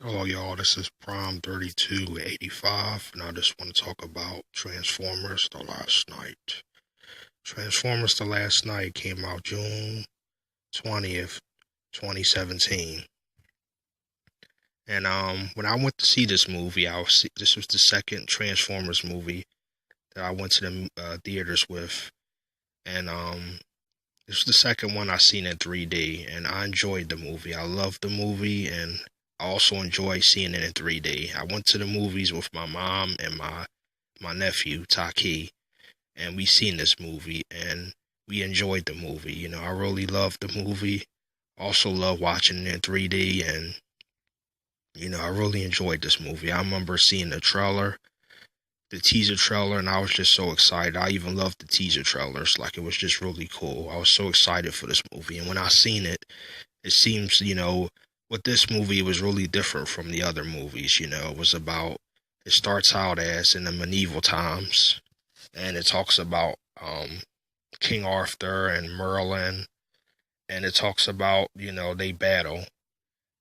Hello, y'all. This is Prime 3285, and I just want to talk about Transformers The Last Night. Transformers The Last Night came out June 20th, 2017. And when I went to see this movie, this was the second Transformers movie that I went to the theaters with, and this was the second one I seen in 3D, and I enjoyed the movie. I loved the movie, and I also enjoy seeing it in 3D. I went to the movies with my mom and my nephew Taki, and we seen this movie, and we enjoyed the movie. I really loved the movie. Also love watching it in 3D, and I really enjoyed this movie. I remember seeing the teaser trailer, and I was just so excited. I even loved the teaser trailers. Like, it was just really cool. I was so excited for this movie, and when I seen it, it seems, with this movie, it was really different from the other movies. It starts out as in the medieval times, and it talks about King Arthur and Merlin, and it talks about, they battle,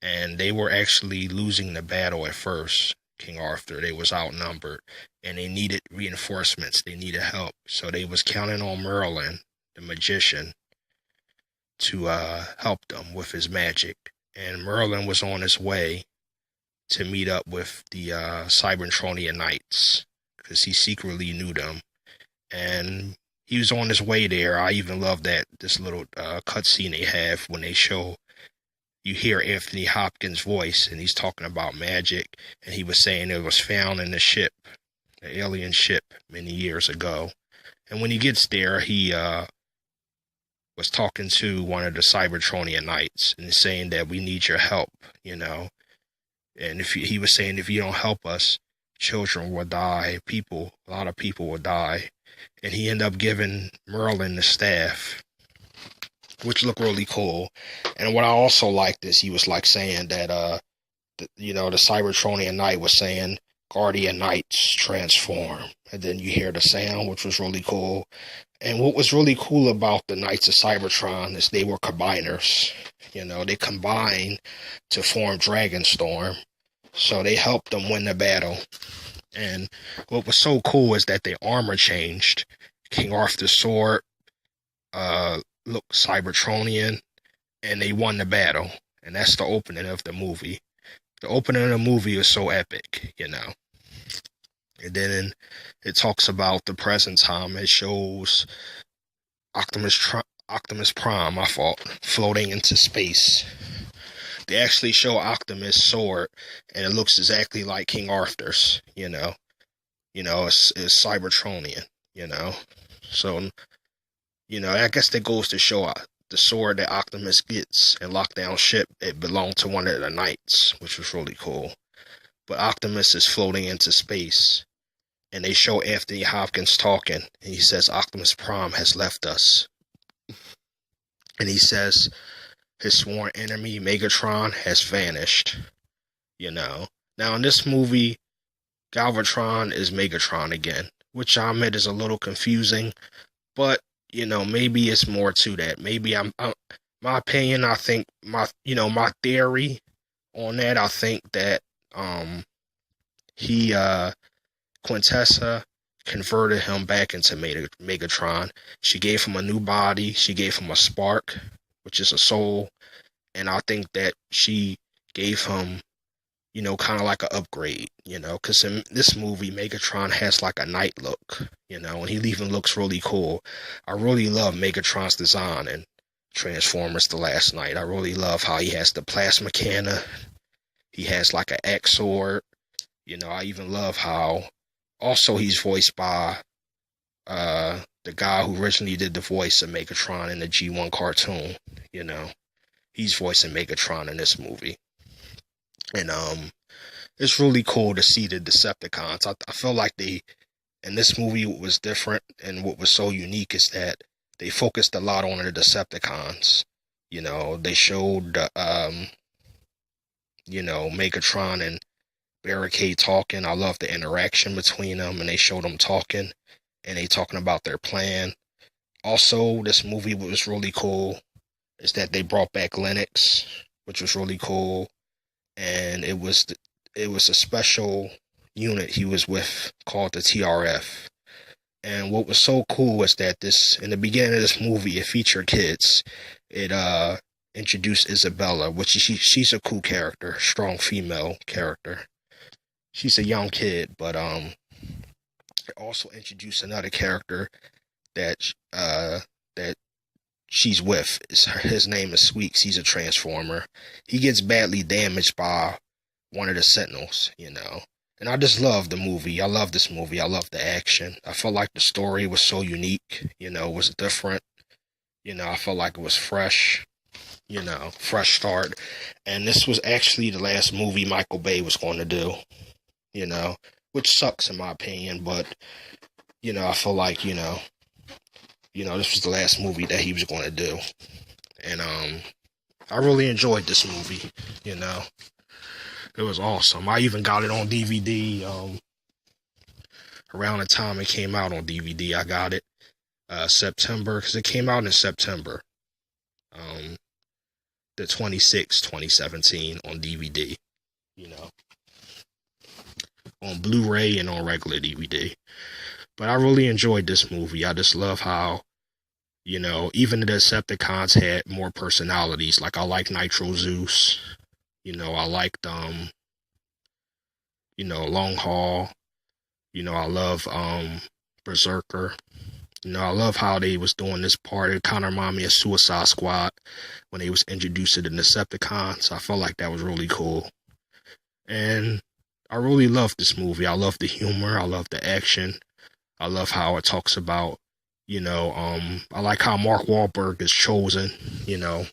and they were actually losing the battle at first. King Arthur, they was outnumbered, and they needed reinforcements. They needed help, so they was counting on Merlin, the magician, to help them with his magic. And Merlin was on his way to meet up with the Cybertronian Knights because he secretly knew them, and he was on his way there. I even love that this little cutscene they have when you hear Anthony Hopkins' voice, and he's talking about magic, and he was saying it was found in the ship, the alien ship, many years ago. And when he gets there, he was talking to one of the Cybertronian Knights and saying that we need your help, And he was saying if you don't help us, children will die, a lot of people will die. And he ended up giving Merlin the staff, which looked really cool. And what I also liked is he was like saying that the Cybertronian Knight was saying Guardian Knights transform, and then you hear the sound, which was really cool. And what was really cool about the Knights of Cybertron is they were combiners. They combined to form Dragonstorm, so they helped them win the battle. And what was so cool is that their armor changed. King Arthur's sword looked Cybertronian, and they won the battle. And that's the opening of the movie. The opening of the movie is so epic. And then it talks about the present time. It shows Optimus Prime, my fault, floating into space. They actually show Optimus' sword, and it looks exactly like King Arthur's. It's Cybertronian. So I guess that goes to show the sword that Optimus gets in Lockdown Ship, it belonged to one of the knights, which was really cool. But Optimus is floating into space, and they show Anthony Hopkins talking, and he says Optimus Prime has left us. And he says his sworn enemy, Megatron, has vanished. Now in this movie, Galvatron is Megatron again, which I admit is a little confusing, but maybe it's more to that. Maybe my opinion, I think my theory on that, I think that he Quintessa converted him back into Megatron. She gave him a new body. She gave him a spark, which is a soul, and I think that she gave him, kind of like an upgrade, because in this movie, Megatron has like a knight look, and he even looks really cool. I really love Megatron's design in Transformers The Last Night. I really love how he has the plasma cannon. He has like an X sword. I even love how also he's voiced by the guy who originally did the voice of Megatron in the G1 cartoon. He's voicing Megatron in this movie. And it's really cool to see the Decepticons. I feel like in this movie, what was different and what was so unique is that they focused a lot on the Decepticons. They showed Megatron and Barricade talking. I love the interaction between them, and they showed them talking, and they talking about their plan. Also, this movie was really cool is that they brought back Lennox, which was really cool. and it was a special unit he was with called the TRF. And what was so cool was that this in the beginning of this movie, it featured kids. It introduced Isabella, which she's a cool character, strong female character. She's a young kid, but it also introduced another character that that she's with. His name is Sweeks. He's a Transformer. He gets badly damaged by one of the Sentinels, you know. And I just love the movie. I love this movie. I love the action. I felt like the story was so unique, you know, it was different. You know, I felt like it was fresh, you know, fresh start. And this was actually the last movie Michael Bay was going to do, you know, which sucks in my opinion, but, you know, I feel like, this was the last movie that he was going to do. And I really enjoyed this movie, you know. It was awesome. I even got it on DVD around the time it came out on DVD. I got it September, because it came out in September, the 26th, 2017 on DVD, you know, on Blu-ray and on regular DVD. But I really enjoyed this movie. I just love how, you know, even the Decepticons had more personalities. Like, I like Nitro Zeus. You know, I liked, Long Haul. You know, I love, Berserker. You know, I love how they was doing this part. It kind of reminded me of Suicide Squad when they was introduced to the Decepticons. I felt like that was really cool. And I really love this movie. I love the humor. I love the action. I love how it talks about, I like how Mark Wahlberg is chosen, you know.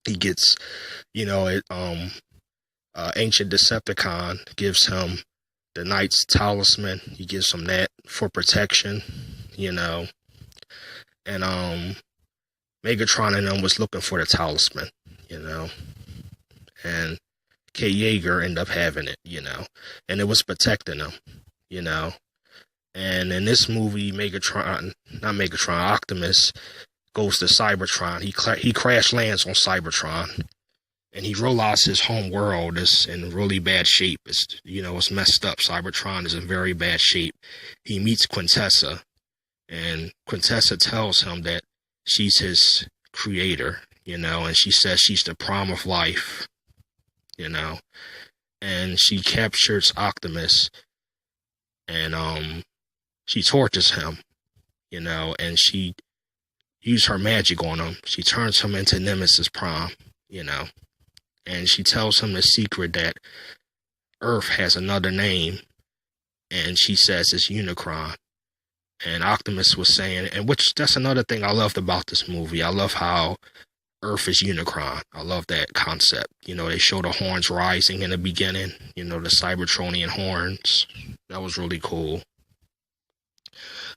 He gets, ancient Decepticon gives him the Knight's Talisman. He gives him that for protection, you know. And Megatron and them was looking for the talisman, you know. And Kay Yeager ended up having it, you know. And it was protecting him, you know. And in this movie, Optimus goes to Cybertron. He crash lands on Cybertron. And he realizes his home world is in really bad shape. It's messed up. Cybertron is in very bad shape. He meets Quintessa. And Quintessa tells him that she's his creator, you know. And she says she's the prime of life, you know. And she captures Optimus. And, she tortures him, you know, and she uses her magic on him. She turns him into Nemesis Prime, you know, and she tells him the secret that Earth has another name, and she says it's Unicron. And Optimus was saying, and that's another thing I loved about this movie. I love how Earth is Unicron. I love that concept. You know, they show the horns rising in the beginning, you know, the Cybertronian horns. That was really cool.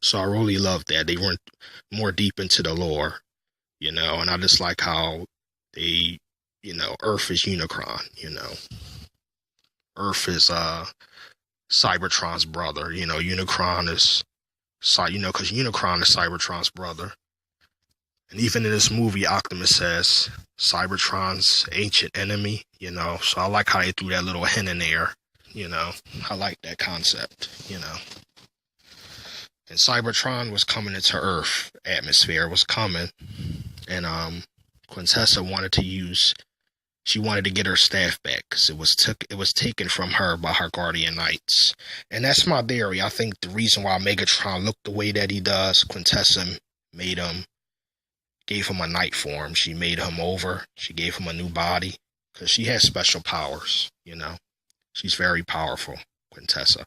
So I really loved that. They went more deep into the lore, you know, and I just like how they, you know, Earth is Unicron, you know. Earth is Cybertron's brother, you know. Unicron is, because Unicron is Cybertron's brother. And even in this movie, Optimus says Cybertron's ancient enemy, you know. So I like how they threw that little hint in there, you know. I like that concept, you know. And Cybertron was coming into Earth. Atmosphere was coming. And Quintessa wanted to get her staff back because it was taken from her by her Guardian Knights. And that's my theory. I think the reason why Megatron looked the way that he does, Quintessa gave him a Knight form. She made him over. She gave him a new body because she has special powers, you know. She's very powerful, Quintessa.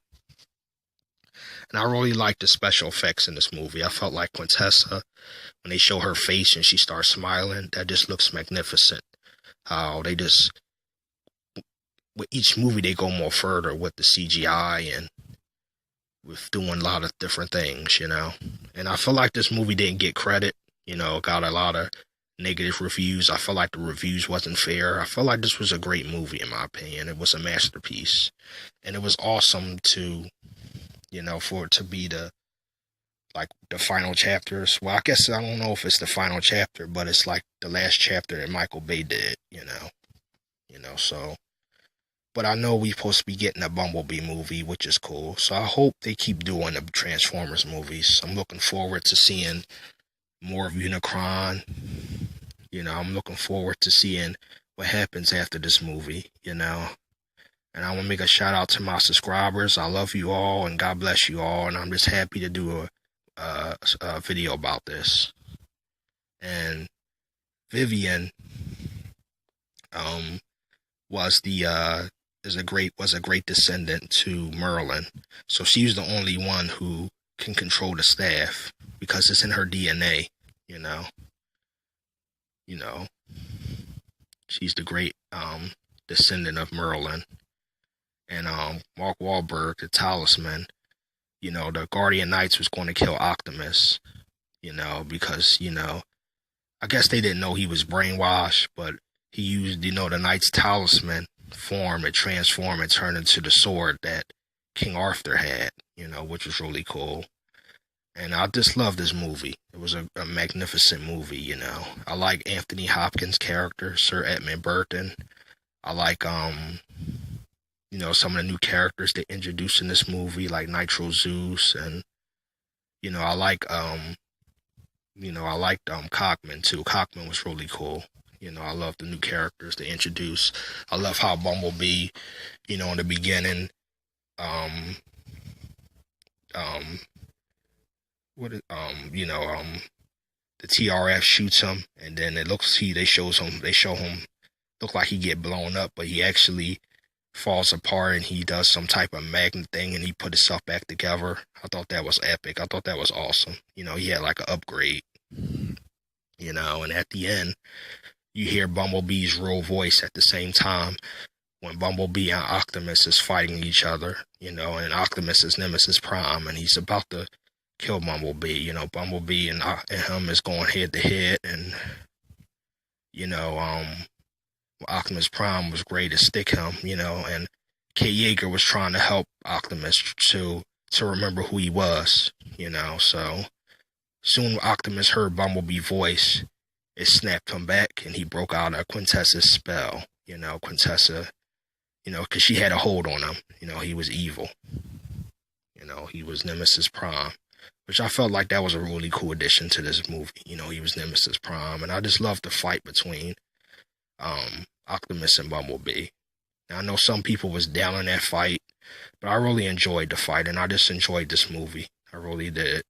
And I really like the special effects in this movie. I felt like Quintessa, when they show her face and she starts smiling, that just looks magnificent. How they just, with each movie, they go more further with the CGI and with doing a lot of different things, you know. And I feel like this movie didn't get credit, you know, got a lot of negative reviews. I feel like the reviews wasn't fair. I feel like this was a great movie, in my opinion. It was a masterpiece. And it was awesome to, you know, for it to be the final chapters. Well, I guess I don't know if it's the final chapter, but it's like the last chapter that Michael Bay did, you know. So But I know we're supposed to be getting a Bumblebee movie, which is cool. So I hope they keep doing the Transformers movies. I'm looking forward to seeing more of Unicron. I'm looking forward to seeing what happens after this movie, And I want to make a shout out to my subscribers. I love you all and God bless you all. And I'm just happy to do a video about this. And Vivian was a great descendant to Merlin. So she's the only one who can control the staff because it's in her DNA, She's the great descendant of Merlin. And Mark Wahlberg, the Talisman, the Guardian Knights was going to kill Optimus, because, I guess they didn't know he was brainwashed, but he used, the Knight's Talisman form and transform and turn into the sword that King Arthur had, which was really cool. And I just love this movie. It was a magnificent movie, I like Anthony Hopkins' character, Sir Edmund Burton. I like, some of the new characters they introduced in this movie, like Nitro Zeus, and, I liked Cockman, too. Cockman was really cool. I love the new characters they introduced. I love how Bumblebee, in the beginning, the TRF shoots him, and then they show him look like he get blown up, but he actually falls apart and he does some type of magnet thing and he put himself back together. I thought that was epic. I thought that was awesome. He had like an upgrade, and at the end, you hear Bumblebee's real voice at the same time when Bumblebee and Optimus is fighting each other, and Optimus is Nemesis Prime and he's about to kill Bumblebee. Bumblebee and him is going head to head, and Optimus Prime was great to stick him, and Kate Yeager was trying to help Optimus to remember who he was, so soon Optimus heard Bumblebee's voice, it snapped him back and he broke out of Quintessa's spell, Quintessa, because she had a hold on him, he was evil, he was Nemesis Prime, which I felt like that was a really cool addition to this movie, he was Nemesis Prime, and I just loved the fight between Optimus and Bumblebee. Now, I know some people was down on that fight, but I really enjoyed the fight, and I just enjoyed this movie. I really did.